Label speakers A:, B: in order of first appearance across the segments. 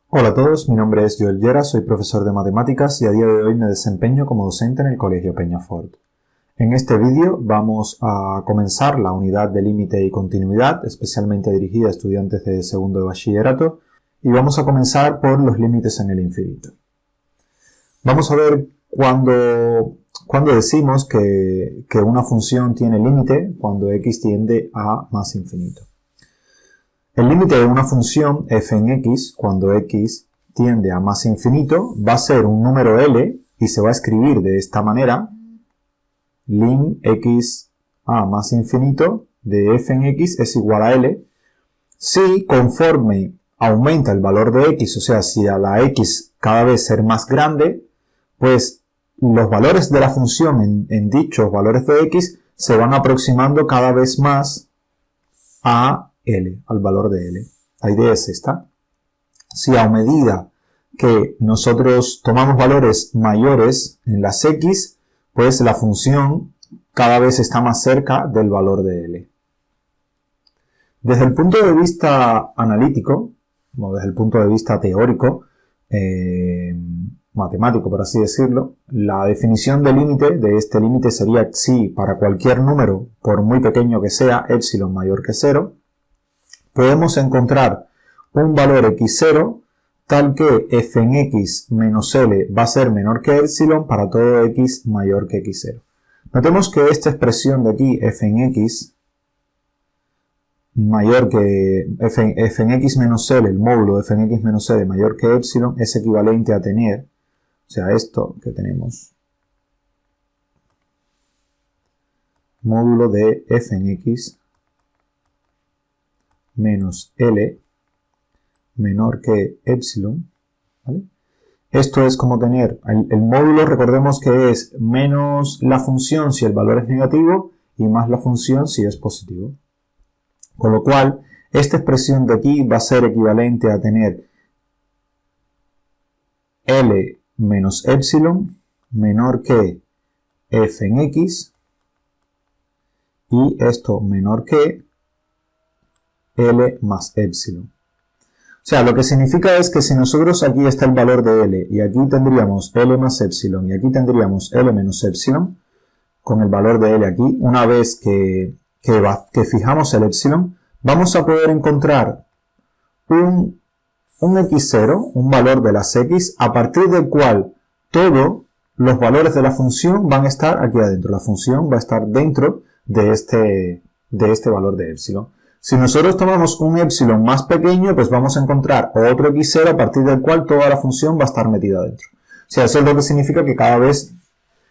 A: Hola a todos, mi nombre es Joel Llera, soy profesor de matemáticas y a día de hoy me desempeño como docente en el Colegio Peñafort. En este vídeo vamos a comenzar la unidad de límite y continuidad, especialmente dirigida a estudiantes de segundo de bachillerato, y vamos a comenzar por los límites en el infinito. Vamos a ver cuando decimos que una función tiene límite cuando x tiende a más infinito. El límite de una función f en x, cuando x tiende a más infinito, va a ser un número L y se va a escribir de esta manera: lim x a más infinito de f en x es igual a L, si conforme aumenta el valor de x, o sea, si a la x cada vez ser más grande, pues los valores de la función en dichos valores de x se van aproximando cada vez más a L, al valor de L. La idea es esta. Si a medida que nosotros tomamos valores mayores en las x, pues la función cada vez está más cerca del valor de L. Desde el punto de vista analítico, o desde el punto de vista teórico, matemático por así decirlo, la definición de límite de este límite sería si para cualquier número, por muy pequeño que sea, epsilon mayor que 0, podemos encontrar un valor x0 tal que f en x menos L va a ser menor que epsilon para todo x mayor que x0. Notemos que esta expresión de aquí, f en x mayor que f en x menos L, el módulo de f en x menos L mayor que epsilon, es equivalente a tener, o sea, esto que tenemos, módulo de f en x menos L menor que epsilon, ¿vale? Esto es como tener el módulo, recordemos que es menos la función si el valor es negativo y más la función si es positivo. Con lo cual, esta expresión de aquí va a ser equivalente a tener L menos epsilon menor que f en x y esto menor que L más epsilon. O sea, lo que significa es que si nosotros aquí está el valor de L y aquí tendríamos L más epsilon y aquí tendríamos L menos epsilon, con el valor de L aquí, una vez que fijamos el epsilon, vamos a poder encontrar un x0, un valor de las x, a partir del cual todos los valores de la función van a estar aquí adentro. La función va a estar dentro de este valor de epsilon. Si nosotros tomamos un epsilon más pequeño, pues vamos a encontrar otro x0 a partir del cual toda la función va a estar metida dentro. O sea, eso es lo que significa que cada vez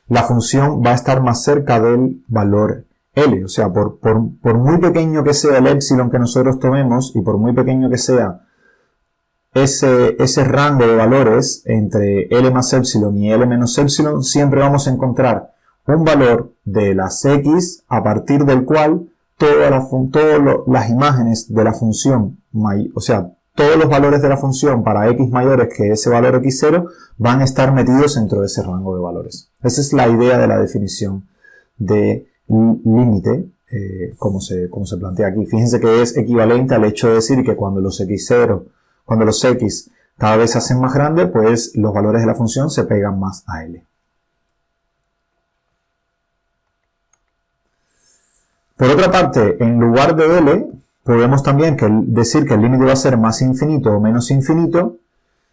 A: la función va a estar más cerca del valor L. O sea, por muy pequeño que sea el epsilon que nosotros tomemos y por muy pequeño que sea ese rango de valores entre L más epsilon y L menos epsilon, siempre vamos a encontrar un valor de las x a partir del cual todas las imágenes de la función, o sea, todos los valores de la función para x mayores que ese valor x0 van a estar metidos dentro de ese rango de valores. Esa es la idea de la definición de límite, como se plantea aquí. Fíjense que es equivalente al hecho de decir que cuando los x cada vez se hacen más grandes, pues los valores de la función se pegan más a L. Por otra parte, en lugar de L, podemos también decir que el límite va a ser más infinito o menos infinito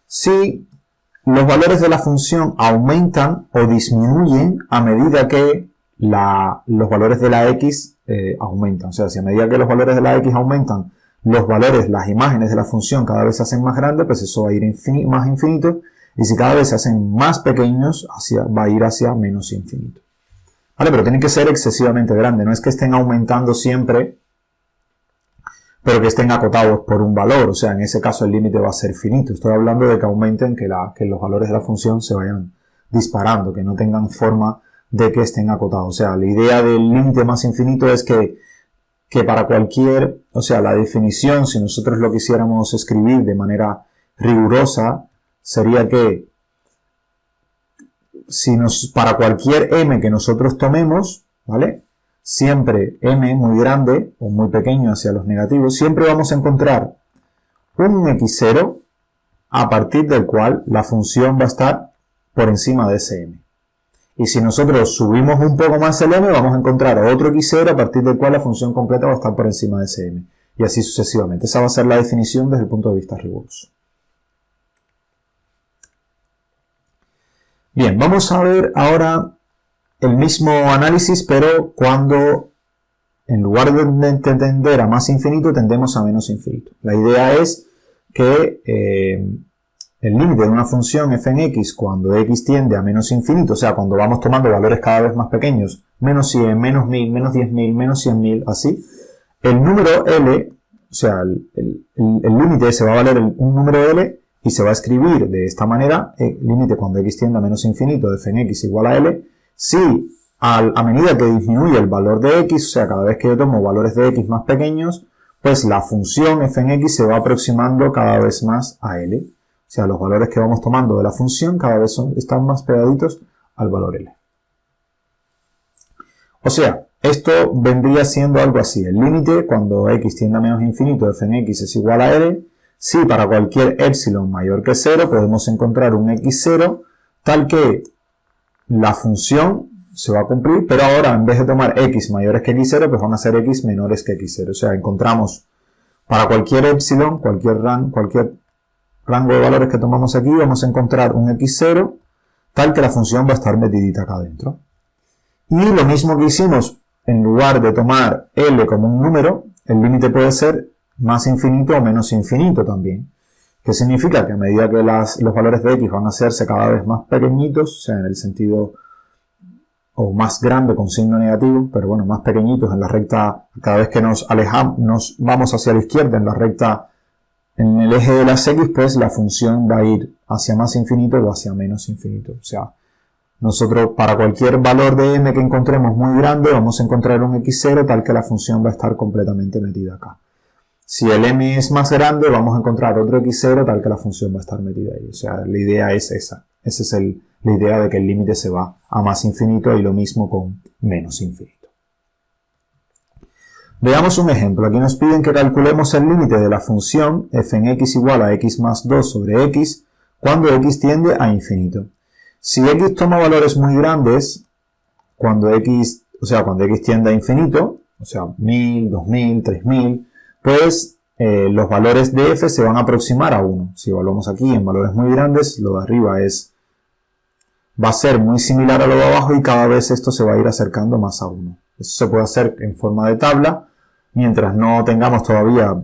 A: si los valores de la función aumentan o disminuyen a medida que los valores de la x aumentan. O sea, si a medida que los valores de la x aumentan, las imágenes de la función cada vez se hacen más grandes, pues eso va a ir más infinito. Y si cada vez se hacen más pequeños, va a ir hacia menos infinito. ¿Vale? Pero tienen que ser excesivamente grandes. No es que estén aumentando siempre, pero que estén acotados por un valor. O sea, en ese caso el límite va a ser finito. Estoy hablando de que aumenten, que los valores de la función se vayan disparando, que no tengan forma de que estén acotados. O sea, la idea del límite más infinito es que para cualquier, o sea, la definición, si nosotros lo quisiéramos escribir de manera rigurosa, sería que para cualquier m que nosotros tomemos, ¿vale? Siempre m muy grande o muy pequeño hacia los negativos, siempre vamos a encontrar un x0 a partir del cual la función va a estar por encima de ese m. Y si nosotros subimos un poco más el m, vamos a encontrar otro x0 a partir del cual la función completa va a estar por encima de ese m. Y así sucesivamente. Esa va a ser la definición desde el punto de vista riguroso. Bien, vamos a ver ahora el mismo análisis, pero cuando en lugar de tender a más infinito, tendemos a menos infinito. La idea es que el límite de una función f en x cuando x tiende a menos infinito, o sea, cuando vamos tomando valores cada vez más pequeños, menos 100, menos 1000, menos 10.000, menos 100.000, así, el número L, o sea, el límite se va a valer un número L y se va a escribir de esta manera, el límite cuando x tiende a menos infinito de f en x igual a L, si a medida que disminuye el valor de x, o sea, cada vez que yo tomo valores de x más pequeños, pues la función f en x se va aproximando cada vez más a L. O sea, los valores que vamos tomando de la función cada vez están más pegaditos al valor L. O sea, esto vendría siendo algo así. El límite cuando x tiende a menos infinito de f en x es igual a L. Si para cualquier epsilon mayor que 0 podemos encontrar un x0 tal que la función se va a cumplir, pero ahora en vez de tomar x mayores que x0, pues van a ser x menores que x0. O sea, encontramos para cualquier epsilon, cualquier rango de valores que tomamos aquí, vamos a encontrar un x0 tal que la función va a estar metidita acá adentro. Y lo mismo que hicimos, en lugar de tomar L como un número, el límite puede ser más infinito o menos infinito también. ¿Qué significa? Que a medida que los valores de x van a hacerse cada vez más pequeñitos, o sea, en el sentido, o más grande con signo negativo, pero bueno, más pequeñitos en la recta, cada vez que nos alejamos, nos vamos hacia la izquierda en la recta, en el eje de las x, pues la función va a ir hacia más infinito o hacia menos infinito. O sea, nosotros para cualquier valor de m que encontremos muy grande, vamos a encontrar un x0 tal que la función va a estar completamente metida acá. Si el m es más grande, vamos a encontrar otro x0 tal que la función va a estar metida ahí. O sea, la idea es esa. Esa es la idea de que el límite se va a más infinito y lo mismo con menos infinito. Veamos un ejemplo. Aquí nos piden que calculemos el límite de la función f en x igual a x más 2 sobre x cuando x tiende a infinito. Si x toma valores muy grandes, cuando x tiende a infinito, o sea, 1000, 2000, 3000, pues los valores de f se van a aproximar a 1. Si evaluamos aquí en valores muy grandes, lo de arriba va a ser muy similar a lo de abajo y cada vez esto se va a ir acercando más a 1. Eso se puede hacer en forma de tabla, mientras no tengamos todavía,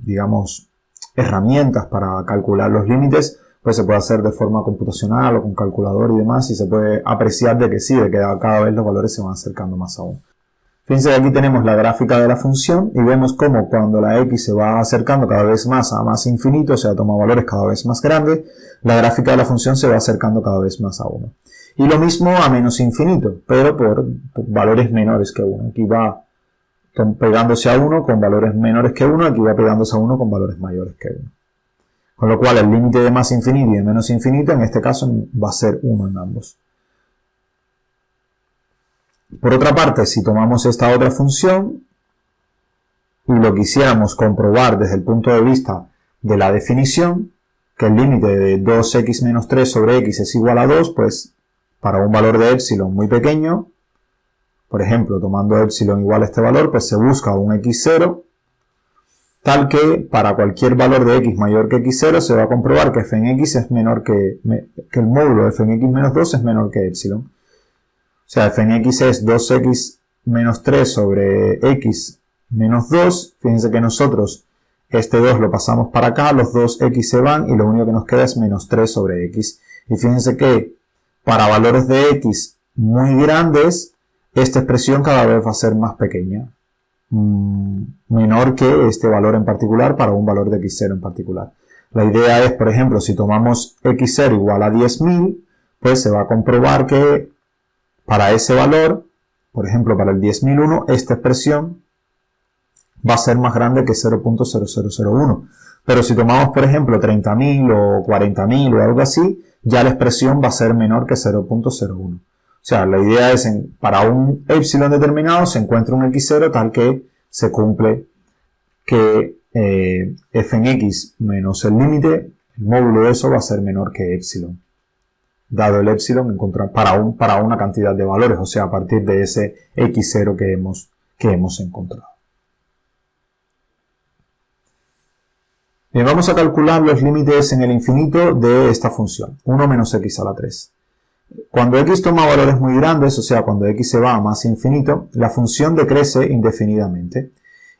A: digamos, herramientas para calcular los límites, pues se puede hacer de forma computacional o con calculador y demás, y se puede apreciar de que sí, de que cada vez los valores se van acercando más a 1. Fíjense que aquí tenemos la gráfica de la función y vemos cómo cuando la x se va acercando cada vez más a más infinito, o sea, toma valores cada vez más grandes, la gráfica de la función se va acercando cada vez más a 1. Y lo mismo a menos infinito, pero por valores menores que 1. Aquí va pegándose a 1 con valores menores que 1, aquí va pegándose a 1 con valores mayores que 1. Con lo cual el límite de más infinito y de menos infinito en este caso va a ser 1 en ambos. Por otra parte, si tomamos esta otra función y lo quisiéramos comprobar desde el punto de vista de la definición, que el límite de 2x menos 3 sobre x es igual a 2, pues para un valor de epsilon muy pequeño, por ejemplo, tomando epsilon igual a este valor, pues se busca un x0, tal que para cualquier valor de x mayor que x0 se va a comprobar que f en x es menor que el módulo de f en x menos 2 es menor que epsilon. O sea, f en x es 2x menos 3 sobre x menos 2. Fíjense que nosotros este 2 lo pasamos para acá, los dos x se van y lo único que nos queda es menos 3 sobre x. Y fíjense que para valores de x muy grandes, esta expresión cada vez va a ser más pequeña. Menor que este valor en particular para un valor de x0 en particular. La idea es, por ejemplo, si tomamos x0 igual a 10.000, pues se va a comprobar que para ese valor, por ejemplo, para el 10.001, esta expresión va a ser más grande que 0.0001. Pero si tomamos, por ejemplo, 30.000 o 40.000 o algo así, ya la expresión va a ser menor que 0.01. O sea, la idea es, para un epsilon determinado, se encuentra un x0 tal que se cumple que f en x menos el límite El módulo de eso va a ser menor que epsilon, dado el epsilon para una cantidad de valores, o sea, a partir de ese x0 que hemos encontrado. Bien, vamos a calcular los límites en el infinito de esta función, 1 menos x a la 3. Cuando x toma valores muy grandes, o sea, cuando x se va a más infinito, la función decrece indefinidamente.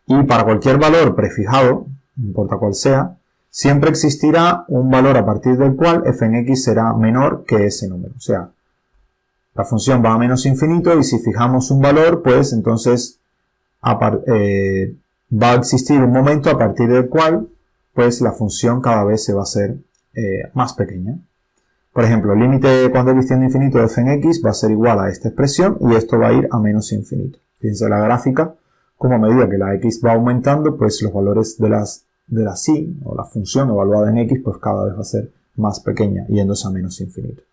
A: Y para cualquier valor prefijado, no importa cuál sea, siempre existirá un valor a partir del cual f en x será menor que ese número. O sea, la función va a menos infinito y si fijamos un valor, pues entonces va a existir un momento a partir del cual pues la función cada vez se va a hacer más pequeña. Por ejemplo, el límite cuando x tiende a infinito de f en x va a ser igual a esta expresión y esto va a ir a menos infinito. Fíjense la gráfica, como a medida que la x va aumentando, pues los valores de la psi, o la función evaluada en x, pues cada vez va a ser más pequeña, yéndose a menos infinito.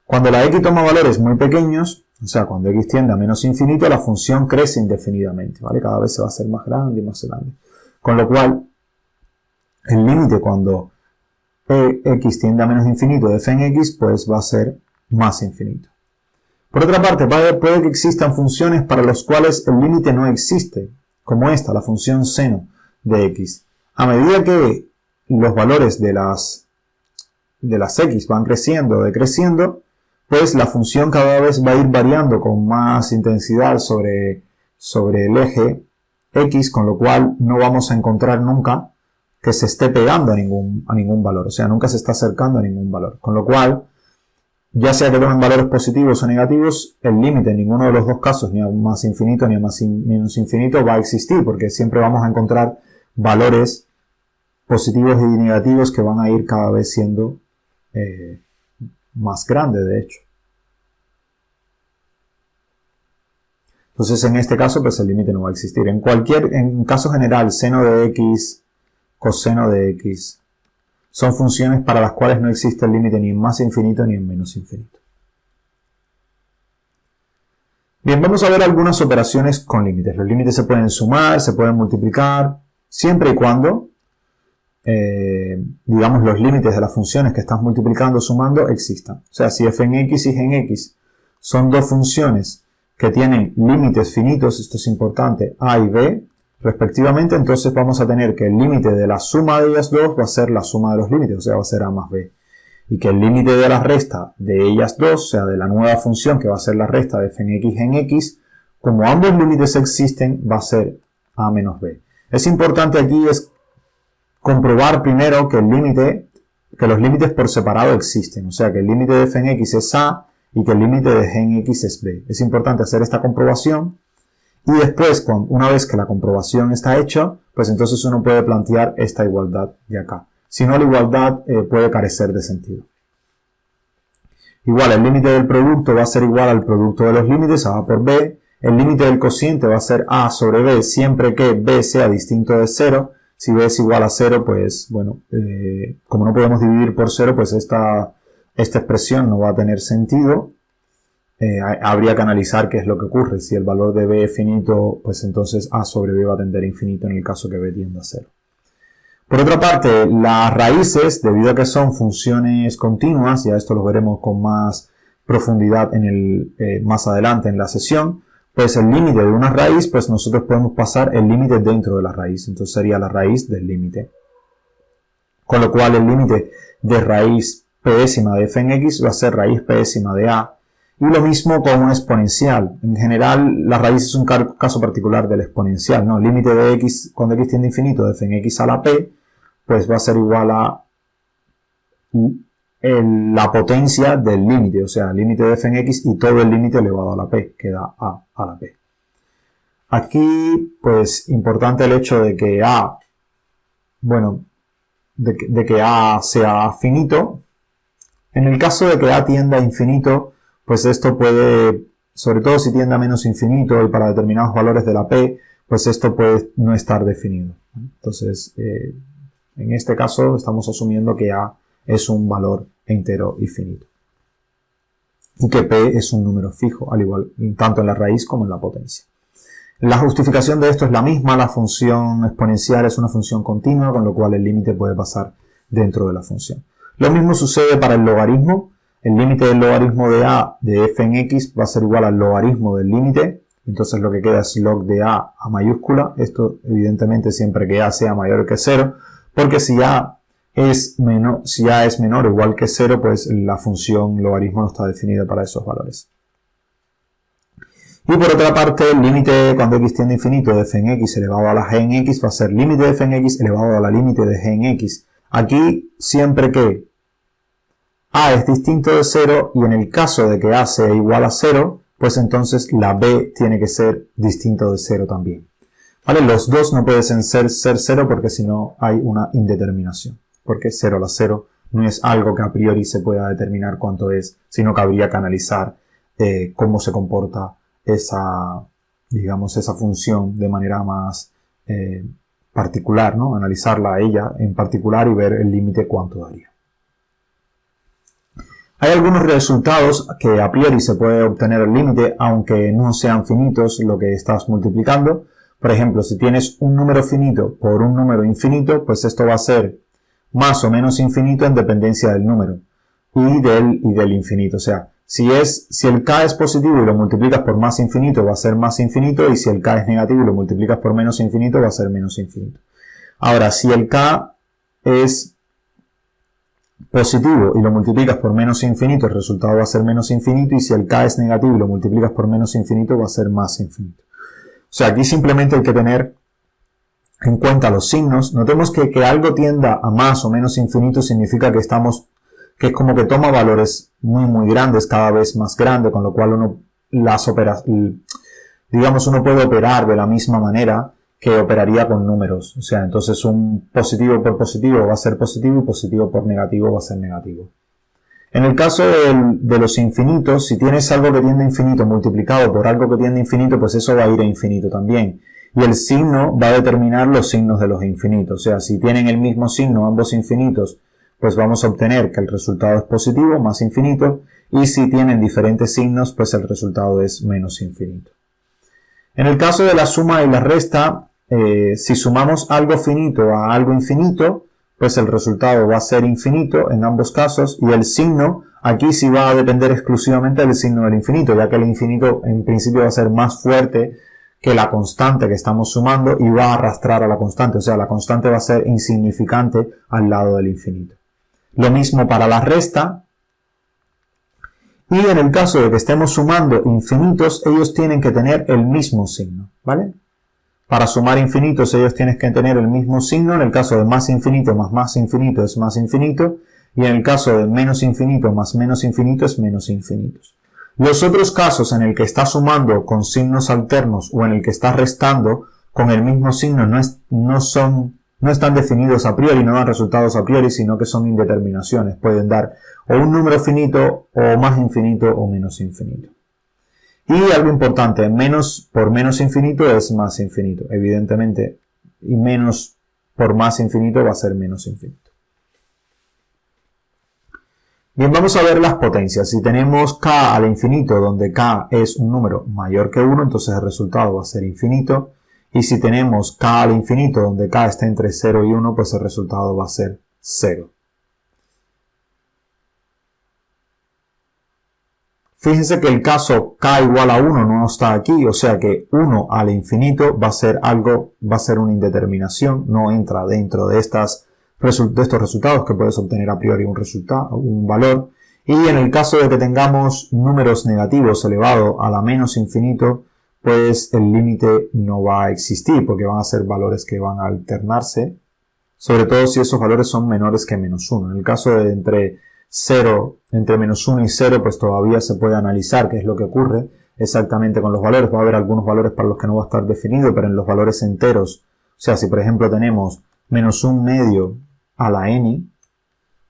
A: Cuando la x toma valores muy pequeños, o sea, cuando x tiende a menos infinito, la función crece indefinidamente, ¿vale? Cada vez se va a hacer más grande y más grande. Con lo cual, el límite cuando x tiende a menos infinito de f en x, pues va a ser más infinito. Por otra parte, puede que existan funciones para las cuales el límite no existe, como esta, la función seno de x. A medida que los valores de las x van creciendo o decreciendo, pues la función cada vez va a ir variando con más intensidad sobre el eje x, con lo cual no vamos a encontrar nunca que se esté pegando a ningún valor, o sea, nunca se está acercando a ningún valor. Con lo cual, ya sea que tomen valores positivos o negativos, el límite en ninguno de los dos casos, ni a más infinito ni a menos infinito, va a existir, porque siempre vamos a encontrar valores positivos y negativos que van a ir cada vez siendo más grandes, de hecho. Entonces, en este caso, pues el límite no va a existir. En caso general, seno de x, coseno de x, son funciones para las cuales no existe el límite ni en más infinito ni en menos infinito. Bien, vamos a ver algunas operaciones con límites. Los límites se pueden sumar, se pueden multiplicar, siempre y cuando, digamos, los límites de las funciones que estás multiplicando o sumando existan. O sea, si f en x y g en x son dos funciones que tienen límites finitos, esto es importante, a y b, respectivamente, entonces vamos a tener que el límite de la suma de ellas dos va a ser la suma de los límites, o sea, va a ser a más b. Y que el límite de la resta de ellas dos, o sea, de la nueva función que va a ser la resta de f en x, como ambos límites existen, va a ser a menos b. Es importante aquí es comprobar primero que los límites por separado existen, o sea, que el límite de f en x es a y que el límite de g en x es b. Es importante hacer esta comprobación. Y después, una vez que la comprobación está hecha, pues entonces uno puede plantear esta igualdad de acá. Si no, la igualdad puede carecer de sentido. Igual, el límite del producto va a ser igual al producto de los límites, a por b. El límite del cociente va a ser a sobre b siempre que b sea distinto de 0. Si b es igual a 0, pues bueno, como no podemos dividir por 0, pues esta expresión no va a tener sentido. Habría que analizar qué es lo que ocurre. Si el valor de b es finito, pues entonces a sobre b va a tender a infinito en el caso que b tienda a 0. Por otra parte, las raíces, debido a que son funciones continuas, ya esto lo veremos con más profundidad más adelante en la sesión, pues el límite de una raíz, pues nosotros podemos pasar el límite dentro de la raíz. Entonces sería la raíz del límite. Con lo cual el límite de raíz pésima de f en x va a ser raíz pésima de a. Y lo mismo con un exponencial. En general, la raíz es un caso particular del exponencial, ¿no? El límite de x, cuando x tiende a infinito, de f en x a la p, pues va a ser igual a la potencia del límite, o sea, el límite de f en x y todo el límite elevado a la p, que da a la p. Aquí, pues, importante el hecho de que a, bueno, de que a sea finito. En el caso de que a tienda a infinito, pues esto puede, sobre todo si tiende a menos infinito y para determinados valores de la p, pues esto puede no estar definido. Entonces, en este caso estamos asumiendo que a es un valor entero y finito. Y que p es un número fijo, al igual, tanto en la raíz como en la potencia. La justificación de esto es la misma, la función exponencial es una función continua, con lo cual el límite puede pasar dentro de la función. Lo mismo sucede para el logaritmo. El límite del logaritmo de a de f en x va a ser igual al logaritmo del límite. Entonces lo que queda es log de a mayúscula. Esto evidentemente siempre que a sea mayor que 0. Porque si a es menor o igual que 0, pues la función logaritmo no está definida para esos valores. Y por otra parte, el límite cuando x tiende a infinito de f en x elevado a la g en x va a ser límite de f en x elevado a la límite de g en x. Aquí, siempre que a es distinto de 0 y en el caso de que a sea igual a 0, pues entonces la b tiene que ser distinto de 0 también. ¿Vale? Los dos no pueden ser 0 porque si no hay una indeterminación. Porque 0 a la 0 no es algo que a priori se pueda determinar cuánto es, sino que habría que analizar cómo se comporta esa función de manera más particular, ¿no? Analizarla a ella en particular y ver el límite cuánto daría. Hay algunos resultados que a priori se puede obtener el límite, aunque no sean finitos lo que estás multiplicando. Por ejemplo, si tienes un número finito por un número infinito, pues esto va a ser más o menos infinito en dependencia del número y del infinito. O sea, si el k es positivo y lo multiplicas por más infinito, va a ser más infinito, y si el k es negativo y lo multiplicas por menos infinito, va a ser menos infinito. Ahora, si el k es positivo y lo multiplicas por menos infinito, el resultado va a ser menos infinito, y si el k es negativo y lo multiplicas por menos infinito, va a ser más infinito. O sea, aquí simplemente hay que tener en cuenta los signos. Notemos que algo tienda a más o menos infinito significa que es como que toma valores muy muy grandes, cada vez más grandes, con lo cual uno puede operar de la misma manera que operaría con números. O sea, entonces un positivo por positivo va a ser positivo y positivo por negativo va a ser negativo. En el caso de los infinitos, si tienes algo que tiende a infinito multiplicado por algo que tiende a infinito, pues eso va a ir a infinito también. Y el signo va a determinar los signos de los infinitos. O sea, si tienen el mismo signo ambos infinitos, pues vamos a obtener que el resultado es positivo, más infinito, y si tienen diferentes signos, pues el resultado es menos infinito. En el caso de la suma y la resta, si sumamos algo finito a algo infinito, pues el resultado va a ser infinito en ambos casos, y el signo aquí sí va a depender exclusivamente del signo del infinito, ya que el infinito en principio va a ser más fuerte que la constante que estamos sumando y va a arrastrar a la constante, o sea, la constante va a ser insignificante al lado del infinito. Lo mismo para la resta, y en el caso de que estemos sumando infinitos, ellos tienen que tener el mismo signo, ¿vale? Para sumar infinitos ellos tienen que tener el mismo signo. En el caso de más infinito más más infinito es más infinito, y en el caso de menos infinito más menos infinito es menos infinitos. Los otros casos en el que estás sumando con signos alternos o en el que estás restando con el mismo signo no están definidos a priori, no dan resultados a priori, sino que son indeterminaciones. Pueden dar o un número finito, o más infinito, o menos infinito. Y algo importante, menos por menos infinito es más infinito, evidentemente, y menos por más infinito va a ser menos infinito. Bien, vamos a ver las potencias. Si tenemos k al infinito, donde k es un número mayor que 1, entonces el resultado va a ser infinito. Y si tenemos k al infinito, donde k está entre 0 y 1, pues el resultado va a ser 0. Fíjense que el caso k igual a 1 no está aquí, o sea que 1 al infinito va a ser una indeterminación, no entra dentro de estos resultados que puedes obtener a priori un valor. Y en el caso de que tengamos números negativos elevados a la menos infinito, pues el límite no va a existir, porque van a ser valores que van a alternarse, sobre todo si esos valores son menores que menos 1. En el caso de entre menos 1 y 0, pues todavía se puede analizar qué es lo que ocurre exactamente con los valores. Va a haber algunos valores para los que no va a estar definido, pero en los valores enteros, o sea, si por ejemplo tenemos menos 1 medio a la n,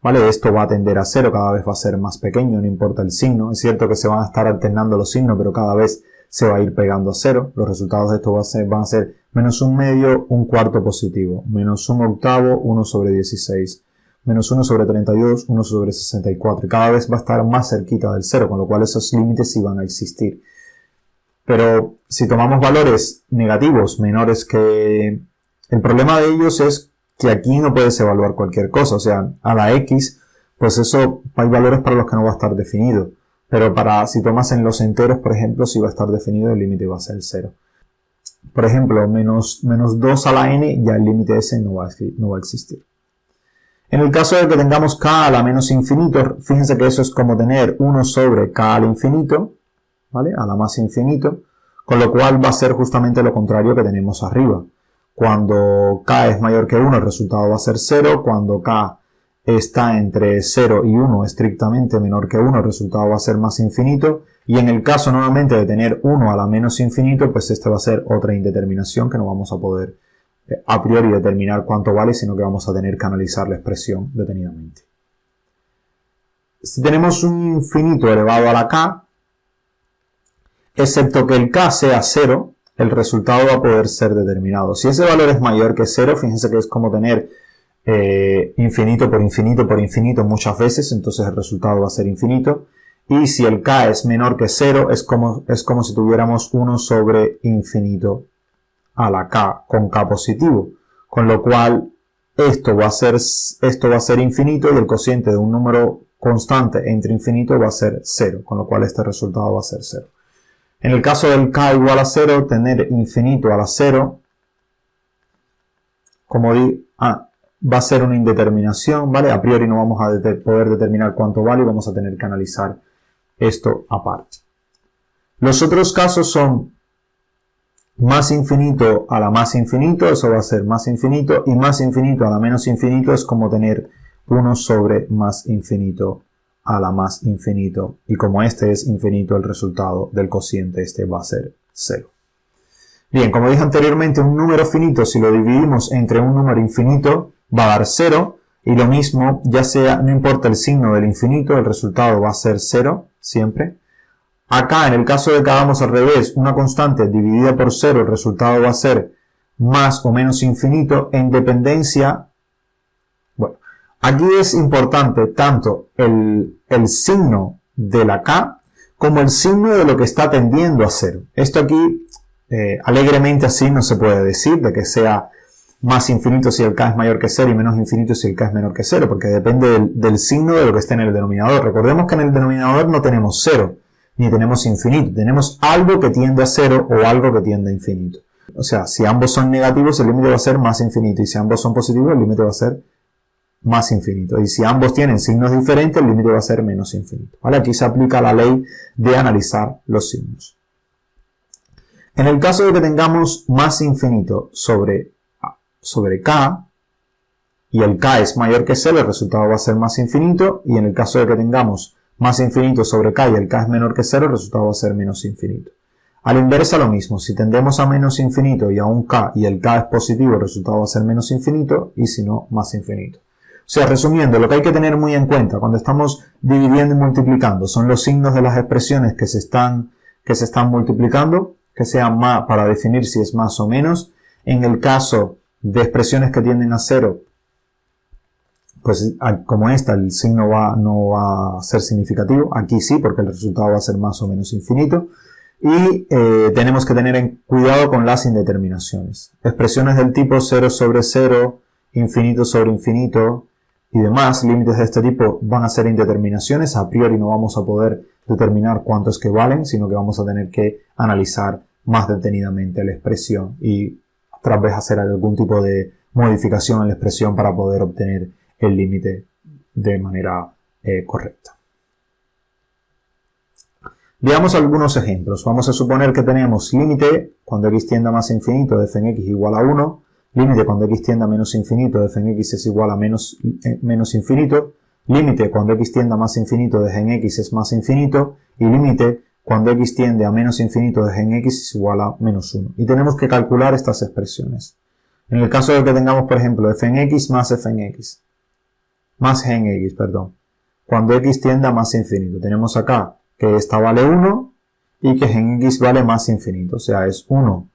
A: ¿vale? Esto va a tender a 0, cada vez va a ser más pequeño, no importa el signo. Es cierto que se van a estar alternando los signos, pero cada vez se va a ir pegando a 0. Los resultados de esto van a ser menos 1 medio, un cuarto positivo, menos 1 octavo, 1 sobre 16, menos 1 sobre 32, 1 sobre 64. Cada vez va a estar más cerquita del 0, con lo cual esos límites sí van a existir. Pero si tomamos valores negativos menores que... El problema de ellos es que aquí no puedes evaluar cualquier cosa, o sea, a la x, pues eso hay valores para los que no va a estar definido, pero si tomas en los enteros, por ejemplo, si va a estar definido, el límite va a ser 0. Por ejemplo, menos 2 a la n, ya el límite ese no va a existir. En el caso de que tengamos k a la menos infinito, fíjense que eso es como tener 1 sobre k al infinito, ¿vale? A la más infinito, con lo cual va a ser justamente lo contrario que tenemos arriba. Cuando k es mayor que 1, el resultado va a ser 0. Cuando k está entre 0 y 1, estrictamente menor que 1, el resultado va a ser más infinito. Y en el caso nuevamente de tener 1 a la menos infinito, pues esta va a ser otra indeterminación que no vamos a poder a priori determinar cuánto vale, sino que vamos a tener que analizar la expresión detenidamente. Si tenemos un infinito elevado a la k, excepto que el k sea 0, el resultado va a poder ser determinado. Si ese valor es mayor que 0, fíjense que es como tener infinito por infinito por infinito muchas veces, entonces el resultado va a ser infinito. Y si el k es menor que 0, es como si tuviéramos 1 sobre infinito a la k con k positivo. Con lo cual esto va a ser infinito y el cociente de un número constante entre infinito va a ser 0, con lo cual este resultado va a ser 0. En el caso del k igual a 0, tener infinito a la 0, como va a ser una indeterminación, ¿vale? A priori no vamos a poder determinar cuánto vale y vamos a tener que analizar esto aparte. Los otros casos son más infinito a la más infinito, eso va a ser más infinito, y más infinito a la menos infinito es como tener 1 sobre más infinito a la más infinito, y como este es infinito, el resultado del cociente este va a ser 0. Bien, como dije anteriormente, un número finito, si lo dividimos entre un número infinito, va a dar 0, y lo mismo, ya sea, no importa el signo del infinito, el resultado va a ser 0, siempre. Acá, en el caso de que hagamos al revés, una constante dividida por 0, el resultado va a ser más o menos infinito, en dependencia. Bueno, aquí es importante tanto el signo de la k como el signo de lo que está tendiendo a 0. Esto aquí, alegremente así, no se puede decir de que sea más infinito si el k es mayor que 0 y menos infinito si el k es menor que 0, porque depende del signo de lo que esté en el denominador. Recordemos que en el denominador no tenemos 0, ni tenemos infinito, tenemos algo que tiende a 0 o algo que tiende a infinito. O sea, si ambos son negativos, el límite va a ser más infinito, y si ambos son positivos, el límite va a ser más infinito. Y si ambos tienen signos diferentes, el límite va a ser menos infinito. ¿Vale? Aquí se aplica la ley de analizar los signos. En el caso de que tengamos más infinito sobre k, y el k es mayor que 0, el resultado va a ser más infinito, y en el caso de que tengamos más infinito sobre k y el k es menor que 0, el resultado va a ser menos infinito. A la inversa lo mismo, si tendemos a menos infinito y a un k y el k es positivo, el resultado va a ser menos infinito, y si no, más infinito. O sea, resumiendo, lo que hay que tener muy en cuenta cuando estamos dividiendo y multiplicando son los signos de las expresiones que se están multiplicando, que sean más para definir si es más o menos. En el caso de expresiones que tienden a 0, pues como esta, el signo no va a ser significativo. Aquí sí, porque el resultado va a ser más o menos infinito. Y tenemos que tener cuidado con las indeterminaciones. Expresiones del tipo 0 sobre 0, infinito sobre infinito y demás, límites de este tipo van a ser indeterminaciones. A priori no vamos a poder determinar cuántos que valen, sino que vamos a tener que analizar más detenidamente la expresión y tras vez hacer algún tipo de modificación en la expresión para poder obtener el límite de manera correcta. Veamos algunos ejemplos. Vamos a suponer que tenemos límite cuando x tiende a más infinito de f en x igual a 1, límite cuando x tiende a menos infinito de f en x es igual a menos infinito, límite cuando x tiende a más infinito de g en x es más infinito, y límite cuando x tiende a menos infinito de g en x es igual a menos 1. Y tenemos que calcular estas expresiones. En el caso de que tengamos, por ejemplo, f en x más f en x, más g en x, perdón, cuando x tiende a más infinito, tenemos acá que esta vale 1 y que g en x vale más infinito, o sea, es 1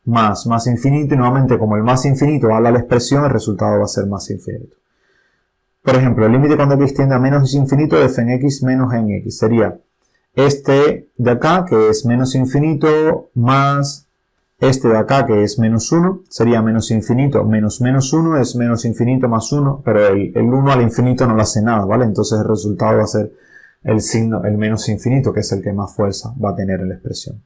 A: más infinito, y nuevamente como el más infinito habla la expresión, el resultado va a ser más infinito. Por ejemplo, el límite cuando x tiende a menos infinito de f en x menos g en x sería este de acá, que es menos infinito más Este de acá, que es menos 1, sería menos infinito menos menos 1, es menos infinito más 1, pero el 1 al infinito no le hace nada, ¿vale? Entonces el resultado va a ser el signo, el menos infinito, que es el que más fuerza va a tener en la expresión.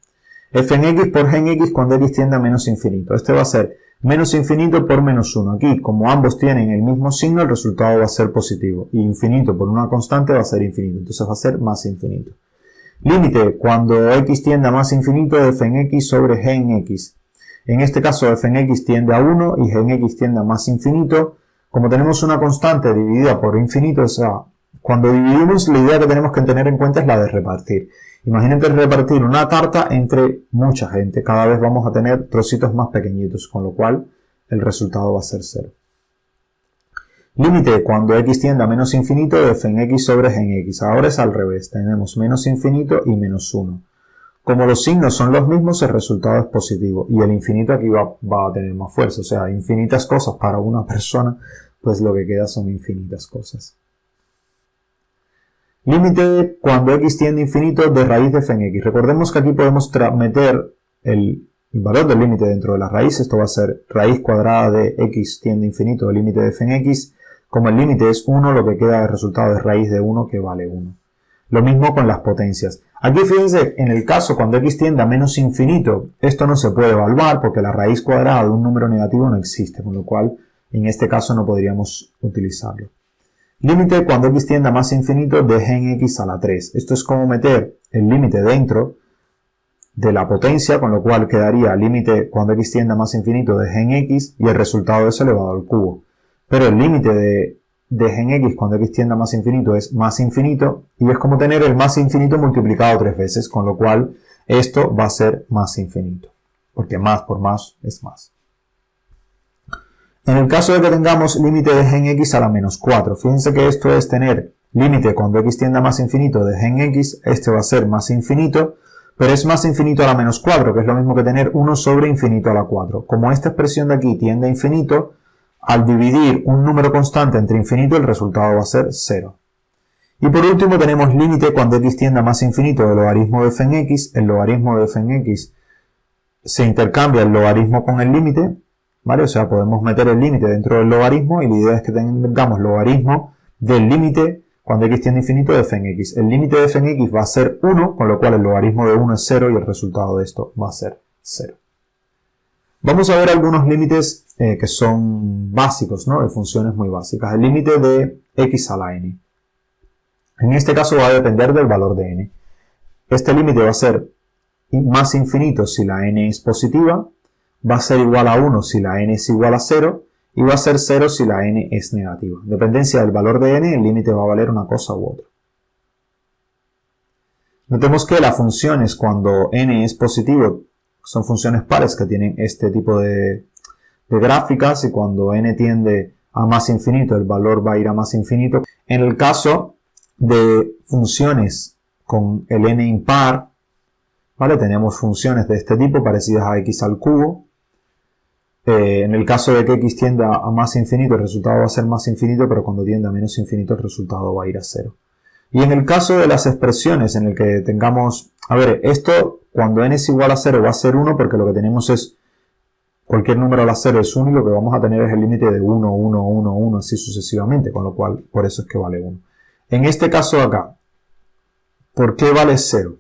A: F en x por g en x cuando x tiende a menos infinito. Este va a ser menos infinito por menos 1. Aquí, como ambos tienen el mismo signo, el resultado va a ser positivo. Y infinito por una constante va a ser infinito. Entonces va a ser más infinito. Límite cuando x tiende a más infinito de f en x sobre g en x. En este caso f en x tiende a 1 y g en x tiende a más infinito. Como tenemos una constante dividida por infinito, o sea, cuando dividimos, la idea que tenemos que tener en cuenta es la de repartir. Imagínate repartir una tarta entre mucha gente. Cada vez vamos a tener trocitos más pequeñitos, con lo cual el resultado va a ser 0. Límite cuando x tiende a menos infinito de f en x sobre g en x. Ahora es al revés. Tenemos menos infinito y menos 1. Como los signos son los mismos, el resultado es positivo. Y el infinito aquí va a tener más fuerza. O sea, infinitas cosas para una persona, pues lo que queda son infinitas cosas. Límite cuando x tiende a infinito de raíz de f en x. Recordemos que aquí podemos meter el valor del límite dentro de la raíz. Esto va a ser raíz cuadrada de x tiende a infinito del límite de f en x. Como el límite es 1, lo que queda de resultado es raíz de 1, que vale 1. Lo mismo con las potencias. Aquí fíjense, en el caso cuando x tiende a menos infinito, esto no se puede evaluar porque la raíz cuadrada de un número negativo no existe, con lo cual en este caso no podríamos utilizarlo. Límite cuando x tiende a más infinito de g en x a la 3. Esto es como meter el límite dentro de la potencia, con lo cual quedaría límite cuando x tiende a más infinito de g en x y el resultado es elevado al cubo. Pero el límite de g en x cuando x tiende a más infinito es más infinito y es como tener el más infinito multiplicado 3 veces, con lo cual esto va a ser más infinito, porque más por más es más. En el caso de que tengamos límite de g en x a la menos 4, fíjense que esto es tener límite cuando x tiende a más infinito de g en x, este va a ser más infinito, pero es más infinito a la menos 4, que es lo mismo que tener 1 sobre infinito a la 4. Como esta expresión de aquí tiende a infinito, al dividir un número constante entre infinito, el resultado va a ser 0. Y por último tenemos límite cuando x tiende a más infinito del logaritmo de f en x. El logaritmo de f en x se intercambia el logaritmo con el límite, ¿vale? O sea, podemos meter el límite dentro del logaritmo y la idea es que tengamos logaritmo del límite cuando x tiende a infinito de f en x. El límite de f en x va a ser 1, con lo cual el logaritmo de 1 es 0 y el resultado de esto va a ser 0. Vamos a ver algunos límites que son básicos, ¿no? De funciones muy básicas. El límite de x a la n. En este caso va a depender del valor de n. Este límite va a ser más infinito si la n es positiva, va a ser igual a 1 si la n es igual a 0 y va a ser 0 si la n es negativa. En dependencia del valor de n, el límite va a valer una cosa u otra. Notemos que las funciones cuando n es positivo son funciones pares que tienen este tipo de gráficas y cuando n tiende a más infinito el valor va a ir a más infinito. En el caso de funciones con el n impar, ¿vale? Tenemos funciones de este tipo parecidas a x al cubo. En el caso de que x tienda a más infinito el resultado va a ser más infinito, pero cuando tienda a menos infinito el resultado va a ir a 0. Y en el caso de las expresiones en el que tengamos, a ver, esto cuando n es igual a 0 va a ser 1 porque lo que tenemos es cualquier número a la 0 es 1 y lo que vamos a tener es el límite de 1, 1, 1, 1, así sucesivamente, con lo cual por eso es que vale 1. En este caso de acá, ¿por qué vale 0?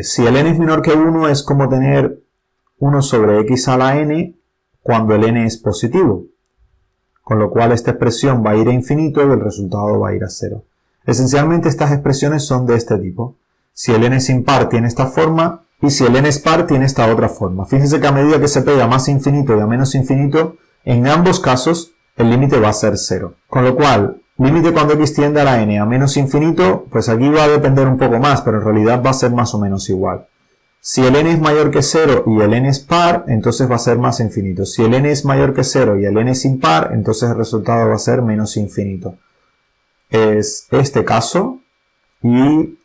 A: Si el n es menor que 1 es como tener 1 sobre x a la n cuando el n es positivo. Con lo cual esta expresión va a ir a infinito y el resultado va a ir a 0. Esencialmente estas expresiones son de este tipo. Si el n es impar tiene esta forma y si el n es par tiene esta otra forma. Fíjense que a medida que se pega a más infinito y a menos infinito, en ambos casos el límite va a ser 0. Con lo cual, límite cuando x tiende a la n a menos infinito, pues aquí va a depender un poco más, pero en realidad va a ser más o menos igual. Si el n es mayor que 0 y el n es par, entonces va a ser más infinito. Si el n es mayor que 0 y el n es impar, entonces el resultado va a ser menos infinito. Es este caso. Y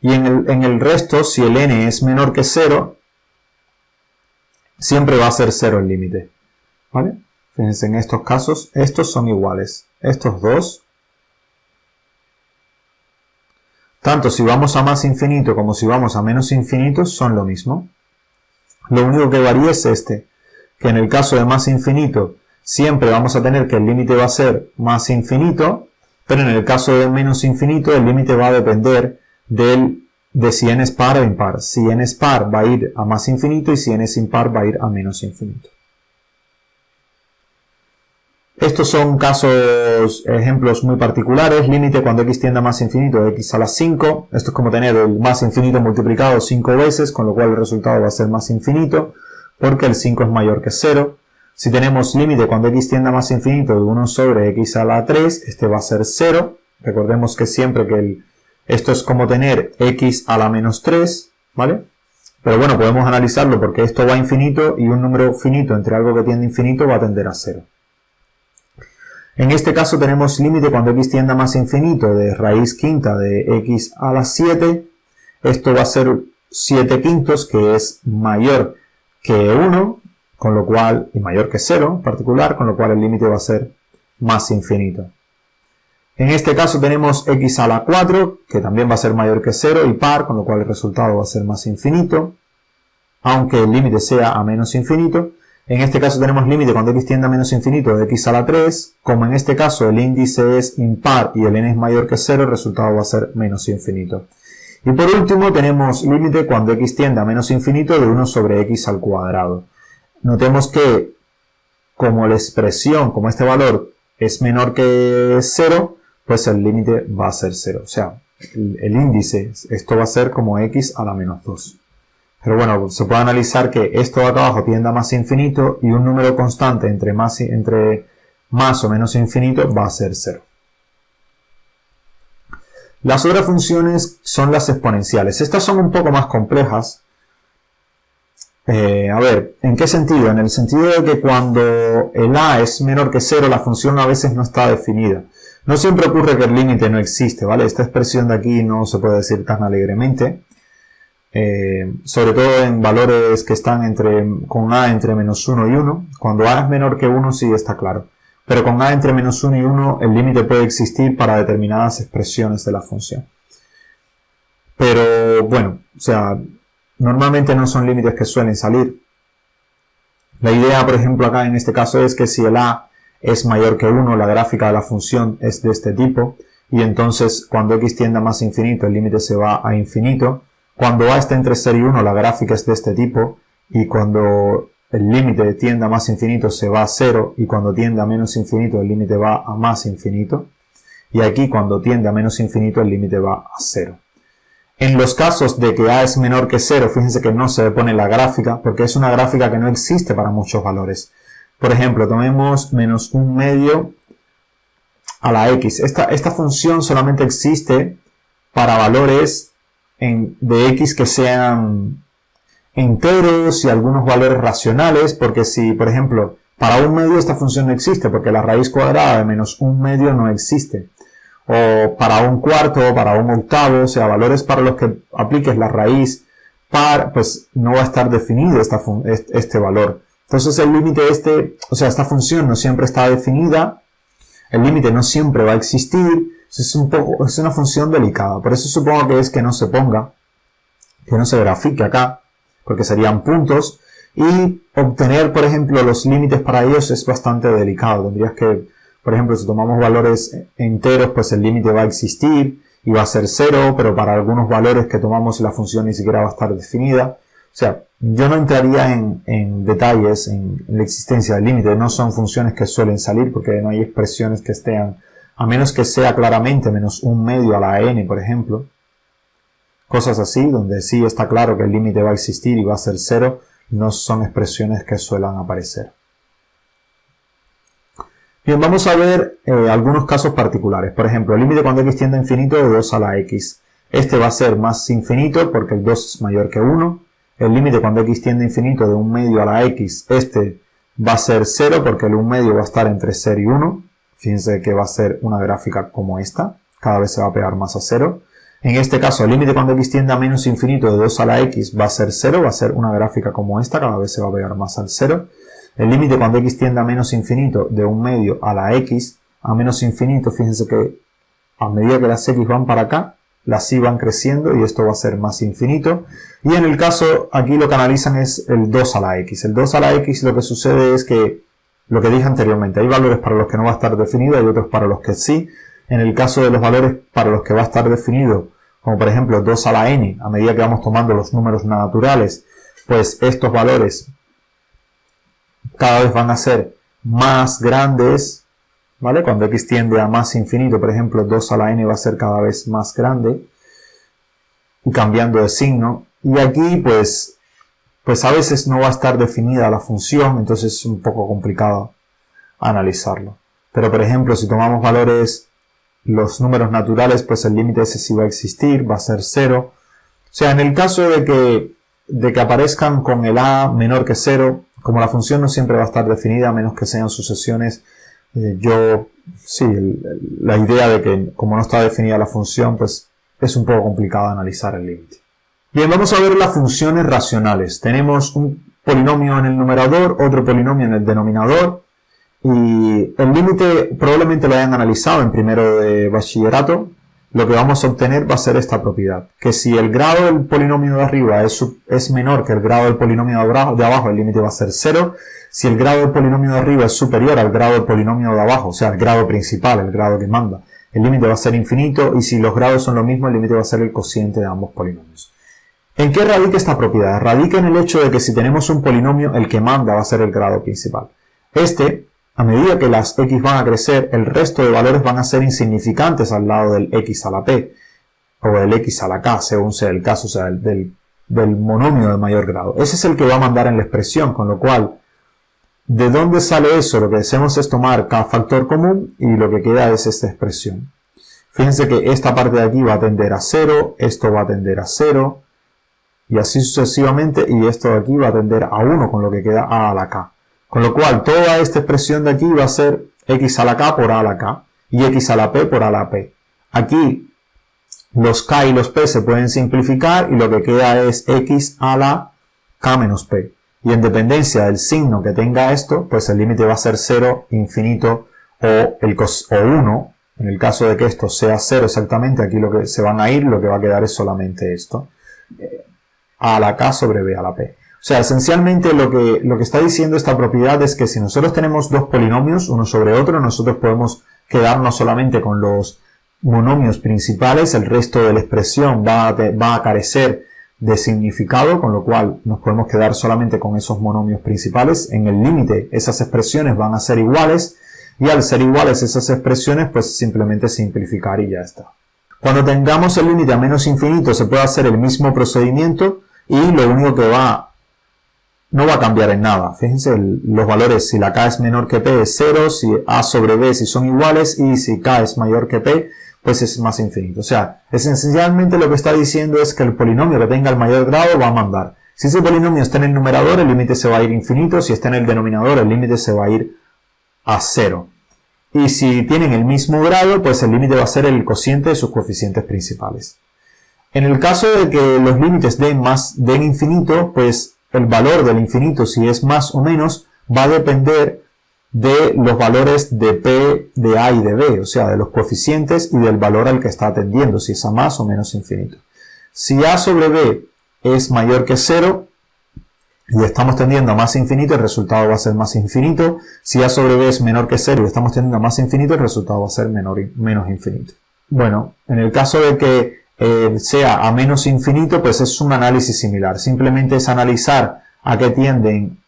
A: en el resto, si el n es menor que 0, siempre va a ser 0 el límite. ¿Vale? Fíjense, en estos casos, estos son iguales. Estos dos tanto si vamos a más infinito como si vamos a menos infinito son lo mismo. Lo único que varía es que en el caso de más infinito siempre vamos a tener que el límite va a ser más infinito, pero en el caso de menos infinito el límite va a depender de si n es par o impar. Si n es par va a ir a más infinito y si n es impar va a ir a menos infinito. Estos son ejemplos muy particulares. Límite cuando x tiende a más infinito de x a la 5. Esto es como tener el más infinito multiplicado 5 veces, con lo cual el resultado va a ser más infinito, porque el 5 es mayor que 0. Si tenemos límite cuando x tiende a más infinito de 1 sobre x a la 3, este va a ser 0. Recordemos que siempre que esto es como tener x a la menos 3, ¿vale? Pero bueno, podemos analizarlo porque esto va a infinito y un número finito entre algo que tiende a infinito va a tender a 0. En este caso tenemos límite cuando x tiende a más infinito de raíz quinta de x a la 7. Esto va a ser 7 quintos, que es mayor que 1, con lo cual, y mayor que 0 en particular, con lo cual el límite va a ser más infinito. En este caso tenemos x a la 4, que también va a ser mayor que 0 y par, con lo cual el resultado va a ser más infinito, aunque el límite sea a menos infinito. En este caso tenemos límite cuando x tiende a menos infinito de x a la 3. Como en este caso el índice es impar y el n es mayor que 0, el resultado va a ser menos infinito. Y por último tenemos límite cuando x tiende a menos infinito de 1 sobre x al cuadrado. Notemos que como la expresión, como este valor es menor que 0, pues el límite va a ser 0. O sea, el índice, esto va a ser como x a la menos 2. Pero bueno, se puede analizar que esto de acá abajo tiende a más infinito y un número constante entre más o menos infinito va a ser 0. Las otras funciones son las exponenciales. Estas son un poco más complejas. A ver, ¿en qué sentido? En el sentido de que cuando el a es menor que 0, la función a veces no está definida. No siempre ocurre que el límite no existe, ¿vale? Esta expresión de aquí no se puede decir tan alegremente. Sobre todo en valores que están con a entre menos 1 y 1. Cuando a es menor que 1 sí está claro. Pero con a entre menos 1 y 1 el límite puede existir para determinadas expresiones de la función. Pero bueno, o sea, normalmente no son límites que suelen salir. La idea, por ejemplo, acá en este caso es que si el a es mayor que 1, la gráfica de la función es de este tipo. Y entonces cuando x tiende a más infinito el límite se va a infinito. Cuando a está entre 0 y 1 la gráfica es de este tipo, y cuando el límite tiende a más infinito se va a 0, y cuando tiende a menos infinito el límite va a más infinito, y aquí cuando tiende a menos infinito el límite va a 0. En los casos de que a es menor que 0, fíjense que no se pone la gráfica, porque es una gráfica que no existe para muchos valores. Por ejemplo, tomemos menos 1 medio a la x. Esta función solamente existe para valores de x que sean enteros y algunos valores racionales, porque si, por ejemplo, para 1 medio esta función no existe, porque la raíz cuadrada de menos 1 medio no existe. O para 1/4, para 1/8, o sea, valores para los que apliques la raíz par, pues no va a estar definido este valor. Entonces el límite o sea, esta función no siempre está definida, el límite no siempre va a existir. Es una función delicada, por eso supongo que es que no se ponga, que no se grafique acá, porque serían puntos, y obtener, por ejemplo, los límites para ellos es bastante delicado. Tendrías que, por ejemplo, si tomamos valores enteros, pues el límite va a existir y va a ser 0, pero para algunos valores que tomamos la función ni siquiera va a estar definida. O sea, yo no entraría en detalles en la existencia del límite, no son funciones que suelen salir porque no hay expresiones que estén, a menos que sea claramente menos 1 medio a la n, por ejemplo. Cosas así, donde sí está claro que el límite va a existir y va a ser 0, no son expresiones que suelan aparecer. Bien, vamos a ver algunos casos particulares. Por ejemplo, el límite cuando x tiende a infinito de 2 a la x. Este va a ser más infinito porque el 2 es mayor que 1. El límite cuando x tiende a infinito de 1 medio a la x, este va a ser 0 porque el 1 medio va a estar entre 0 y 1. Fíjense que va a ser una gráfica como esta, cada vez se va a pegar más a 0. En este caso, el límite cuando x tiende a menos infinito de 2 a la x va a ser 0, va a ser una gráfica como esta, cada vez se va a pegar más al 0. El límite cuando x tiende a menos infinito de 1 medio a la x, a menos infinito, fíjense que a medida que las x van para acá, las y van creciendo y esto va a ser más infinito. Y en el caso, aquí lo que analizan es el 2 a la x. El 2 a la x lo que sucede es que, lo que dije anteriormente, hay valores para los que no va a estar definido, hay otros para los que sí. En el caso de los valores para los que va a estar definido, como por ejemplo 2 a la n, a medida que vamos tomando los números naturales, pues estos valores cada vez van a ser más grandes, ¿vale? Cuando x tiende a más infinito, por ejemplo, 2 a la n va a ser cada vez más grande, y cambiando de signo. Y aquí, pues a veces no va a estar definida la función, entonces es un poco complicado analizarlo. Pero, por ejemplo, si tomamos valores, los números naturales, pues el límite ese sí va a existir, va a ser 0. O sea, en el caso de que aparezcan con el a menor que 0, como la función no siempre va a estar definida, a menos que sean sucesiones, la idea de que como no está definida la función, pues es un poco complicado analizar el límite. Bien, vamos a ver las funciones racionales. Tenemos un polinomio en el numerador, otro polinomio en el denominador, y el límite probablemente lo hayan analizado en primero de bachillerato. Lo que vamos a obtener va a ser esta propiedad, que si el grado del polinomio de arriba es menor que el grado del polinomio de abajo, el límite va a ser 0. Si el grado del polinomio de arriba es superior al grado del polinomio de abajo, o sea, el grado principal, el grado que manda, el límite va a ser infinito, y si los grados son lo mismo, el límite va a ser el cociente de ambos polinomios. ¿En qué radica esta propiedad? Radica en el hecho de que si tenemos un polinomio, el que manda va a ser el grado principal. A medida que las x van a crecer, el resto de valores van a ser insignificantes al lado del x a la p, o del x a la k, según sea el caso, o sea, del monomio de mayor grado. Ese es el que va a mandar en la expresión, con lo cual, ¿de dónde sale eso? Lo que hacemos es tomar cada factor común y lo que queda es esta expresión. Fíjense que esta parte de aquí va a tender a 0, esto va a tender a 0, y así sucesivamente, y esto de aquí va a tender a 1, con lo que queda a la k. Con lo cual, toda esta expresión de aquí va a ser x a la k por a la k, y x a la p por a la p. Aquí, los k y los p se pueden simplificar, y lo que queda es x a la k menos p. Y en dependencia del signo que tenga esto, pues el límite va a ser 0, infinito, o 1. En el caso de que esto sea 0 exactamente, aquí lo que se van a ir, lo que va a quedar es solamente esto. A la k sobre b a la p. O sea, esencialmente lo que está diciendo esta propiedad es que si nosotros tenemos dos polinomios, uno sobre otro, nosotros podemos quedarnos solamente con los monomios principales, el resto de la expresión va a carecer de significado, con lo cual nos podemos quedar solamente con esos monomios principales. En el límite esas expresiones van a ser iguales, y al ser iguales esas expresiones, pues simplemente simplificar y ya está. Cuando tengamos el límite a menos infinito se puede hacer el mismo procedimiento, y lo único que no va a cambiar en nada. Fíjense, los valores, si la k es menor que p es 0, si a sobre b si son iguales, y si k es mayor que p, pues es más infinito. O sea, esencialmente lo que está diciendo es que el polinomio que tenga el mayor grado va a mandar. Si ese polinomio está en el numerador, el límite se va a ir infinito. Si está en el denominador, el límite se va a ir a 0. Y si tienen el mismo grado, pues el límite va a ser el cociente de sus coeficientes principales. En el caso de que los límites den infinito, pues el valor del infinito, si es más o menos, va a depender de los valores de p, de a y de b, o sea, de los coeficientes y del valor al que está tendiendo, si es a más o menos infinito. Si a sobre b es mayor que 0 y estamos tendiendo a más infinito, el resultado va a ser más infinito. Si a sobre b es menor que 0 y estamos tendiendo a más infinito, el resultado va a ser menos infinito. Bueno, en el caso de que sea a menos infinito, pues es un análisis similar. Simplemente es analizar a qué tienden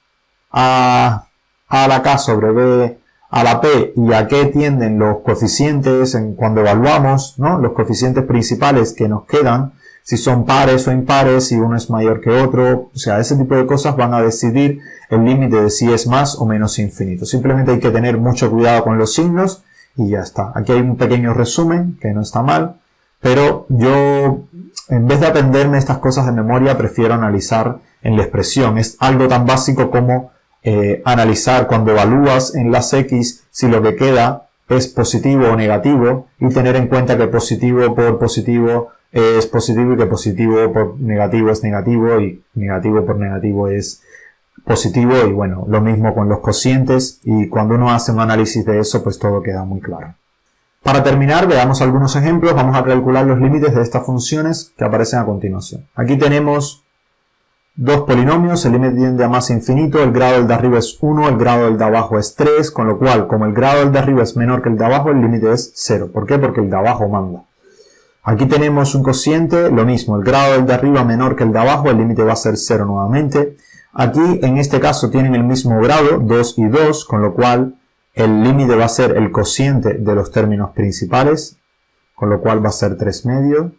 A: a la k sobre b a la p y a qué tienden los coeficientes cuando evaluamos, ¿no?, los coeficientes principales que nos quedan, si son pares o impares, si uno es mayor que otro. O sea, ese tipo de cosas van a decidir el límite de si es más o menos infinito. Simplemente hay que tener mucho cuidado con los signos y ya está. Aquí hay un pequeño resumen que no está mal. Pero yo, en vez de aprenderme estas cosas de memoria, prefiero analizar en la expresión. Es algo tan básico como analizar cuando evalúas en las x si lo que queda es positivo o negativo, y tener en cuenta que positivo por positivo es positivo y que positivo por negativo es negativo y negativo por negativo es positivo. Y bueno, lo mismo con los cocientes, y cuando uno hace un análisis de eso, pues todo queda muy claro. Para terminar, veamos algunos ejemplos. Vamos a calcular los límites de estas funciones que aparecen a continuación. Aquí tenemos dos polinomios, el límite tiende a más infinito, el grado del de arriba es 1, el grado del de abajo es 3, con lo cual, como el grado del de arriba es menor que el de abajo, el límite es 0. ¿Por qué? Porque el de abajo manda. Aquí tenemos un cociente, lo mismo, el grado del de arriba menor que el de abajo, el límite va a ser 0 nuevamente. Aquí, en este caso, tienen el mismo grado, 2 y 2, con lo cual el límite va a ser el cociente de los términos principales, con lo cual va a ser 3 medio.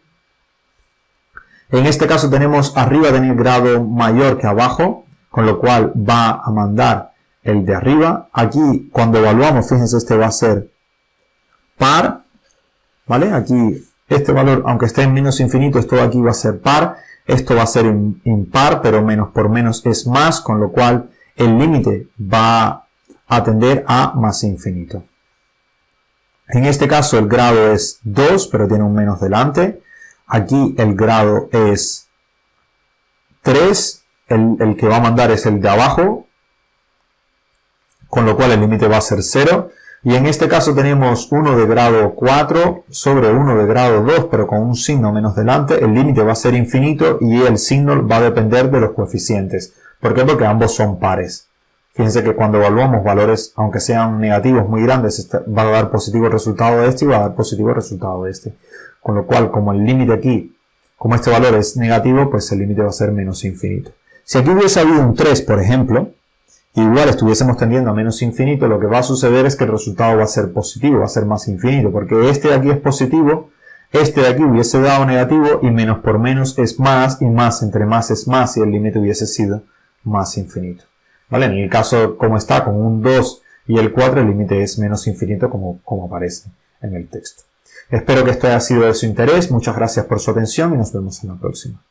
A: En este caso tenemos arriba tener grado mayor que abajo, con lo cual va a mandar el de arriba. Aquí, cuando evaluamos, fíjense, este va a ser par, ¿vale? Aquí, este valor, aunque esté en menos infinito, esto de aquí va a ser par. Esto va a ser impar, pero menos por menos es más, con lo cual el límite va a tender a más infinito. En este caso el grado es 2, pero tiene un menos delante. Aquí el grado es 3, el que va a mandar es el de abajo, con lo cual el límite va a ser 0. Y en este caso tenemos 1 de grado 4 sobre 1 de grado 2, pero con un signo menos delante. El límite va a ser infinito y el signo va a depender de los coeficientes. ¿Por qué? Porque ambos son pares. Fíjense que cuando evaluamos valores, aunque sean negativos muy grandes, va a dar positivo el resultado de este y va a dar positivo el resultado de este. Con lo cual, como el límite aquí, como este valor es negativo, pues el límite va a ser menos infinito. Si aquí hubiese habido un 3, por ejemplo, igual estuviésemos tendiendo a menos infinito, lo que va a suceder es que el resultado va a ser positivo, va a ser más infinito, porque este de aquí es positivo, este de aquí hubiese dado negativo y menos por menos es más y más entre más es más y el límite hubiese sido más infinito. ¿Vale? En el caso como está con un 2 y el 4, el límite es menos infinito como aparece en el texto. Espero que esto haya sido de su interés, muchas gracias por su atención y nos vemos en la próxima.